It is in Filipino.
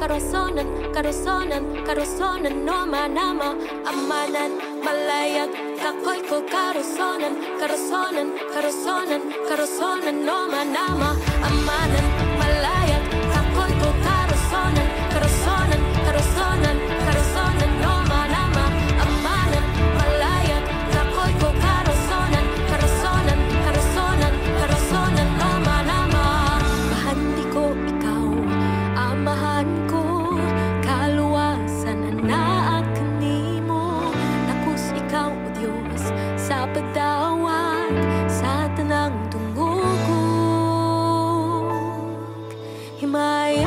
Karosonan, karosonan, karosonan, no manama. Amanan, malayag, kakoy ko. Karosonan, karosonan, karosonan, karosonan, no manama. Amanan, malayag, kakoy ko. Karosonan, karosonan, karosonan, karosonan, no manama. Amanan, malayag, kakoy ko. Karosonan, karosonan, karosonan, karosonan, no manama. Mahandi ko ikaw, amahan ko. Sa pagdawat sa tanang tungugog, himaya.